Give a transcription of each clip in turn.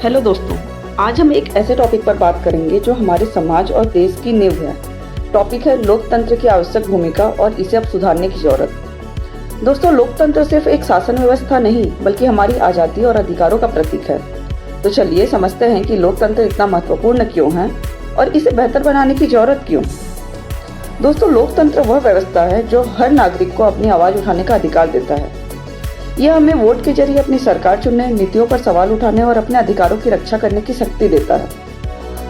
Hello दोस्तों, आज हम एक ऐसे टॉपिक पर बात करेंगे जो हमारे समाज और देश की नींव है। टॉपिक है लोकतंत्र की आवश्यक भूमिका और इसे अब सुधारने की जरूरत। दोस्तों, लोकतंत्र सिर्फ एक शासन व्यवस्था नहीं बल्कि हमारी आज़ादी और अधिकारों का प्रतीक है। तो चलिए समझते हैं कि लोकतंत्र इतना महत्वपूर्ण क्यों है और इसे बेहतर बनाने की जरूरत क्यों। दोस्तों, लोकतंत्र वह व्यवस्था है जो हर नागरिक को अपनी आवाज़ उठाने का अधिकार देता है। यह हमें वोट के जरिए अपनी सरकार चुनने, नीतियों पर सवाल उठाने और अपने अधिकारों की रक्षा करने की शक्ति देता है।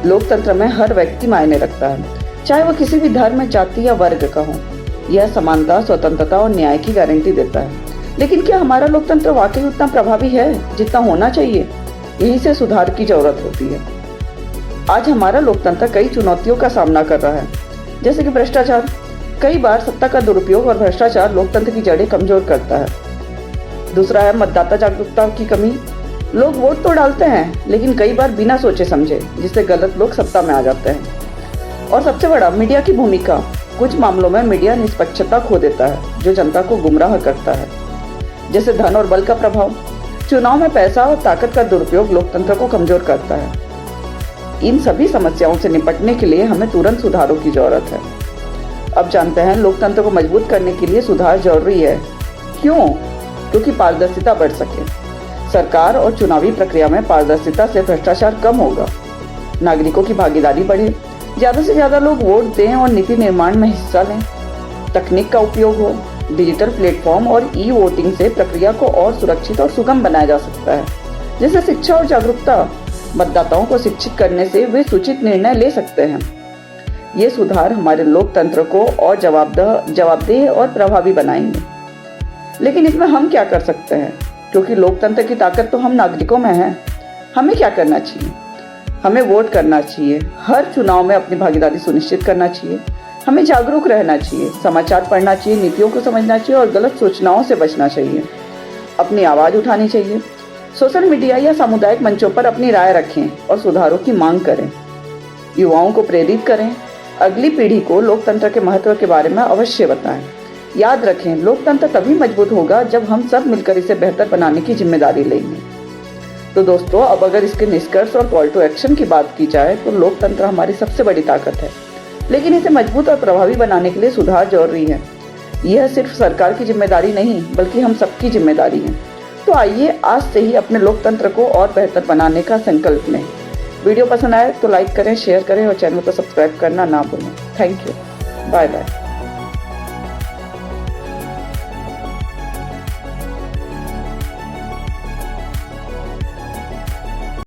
लोकतंत्र में हर व्यक्ति मायने रखता है, चाहे वह किसी भी धर्म, जाति या वर्ग का हो। यह समानता, स्वतंत्रता और न्याय की गारंटी देता है। लेकिन क्या हमारा लोकतंत्र वाकई उतना प्रभावी है जितना होना चाहिए? यहीं से सुधार की जरूरत होती है। आज हमारा लोकतंत्र कई चुनौतियों का सामना कर रहा है, जैसे कि भ्रष्टाचार। कई बार सत्ता का दुरुपयोग और भ्रष्टाचार लोकतंत्र की जड़ें कमजोर करता है। दूसरा है मतदाता जागरूकता की कमी। लोग वोट तो डालते हैं, लेकिन कई बार बिना सोचे समझे, जिससे गलत लोग सत्ता में आ जाते हैं। और सबसे बड़ा, मीडिया की भूमिका। कुछ मामलों में मीडिया निष्पक्षता खो देता है, जो जनता को गुमराह करता है। जैसे धन और बल का प्रभाव। चुनाव में पैसा और ताकत का दुरुपयोग लोकतंत्र को कमजोर करता है। इन सभी समस्याओं से निपटने के लिए हमें तुरंत सुधारों की जरूरत है। अब जानते हैं लोकतंत्र को मजबूत करने के लिए सुधार जरूरी है। क्यों? क्योंकि पारदर्शिता बढ़ सके। सरकार और चुनावी प्रक्रिया में पारदर्शिता से भ्रष्टाचार कम होगा, नागरिकों की भागीदारी बढ़े, ज़्यादा से ज़्यादा लोग वोट दें और नीति निर्माण में हिस्सा लें, तकनीक का उपयोग हो। डिजिटल प्लेटफॉर्म और ई वोटिंग से प्रक्रिया को और सुरक्षित और सुगम बनाया जा सकता है। जैसे शिक्षा और जागरूकता। मतदाताओं को शिक्षित करने से वे सूचित निर्णय ले सकते हैं। ये सुधार हमारे लोकतंत्र को और जवाबदेह और प्रभावी बनाएंगे। लेकिन इसमें हम क्या कर सकते हैं? क्योंकि लोकतंत्र की ताकत तो हम नागरिकों में है। हमें क्या करना चाहिए? हमें वोट करना चाहिए, हर चुनाव में अपनी भागीदारी सुनिश्चित करना चाहिए। हमें जागरूक रहना चाहिए, समाचार पढ़ना चाहिए, नीतियों को समझना चाहिए और गलत सूचनाओं से बचना चाहिए। अपनी आवाज़ उठानी चाहिए। सोशल मीडिया या सामुदायिक मंचों पर अपनी राय रखें और सुधारों की मांग करें। युवाओं को प्रेरित करें। अगली पीढ़ी को लोकतंत्र के महत्व के बारे में अवश्य बताएं। याद रखें, लोकतंत्र तभी मजबूत होगा जब हम सब मिलकर इसे बेहतर बनाने की जिम्मेदारी लेंगे। तो दोस्तों, अब अगर इसके निष्कर्ष और कॉल टू एक्शन की बात की जाए तो लोकतंत्र हमारी सबसे बड़ी ताकत है, लेकिन इसे मजबूत और प्रभावी बनाने के लिए सुधार जरूरी है। यह सिर्फ सरकार की जिम्मेदारी नहीं बल्कि हम सबकी जिम्मेदारी है। तो आइए आज से ही अपने लोकतंत्र को और बेहतर बनाने का संकल्प लें। वीडियो पसंद आए तो लाइक करें, शेयर करें और चैनल को सब्सक्राइब करना ना भूलें। Thank you. Bye bye.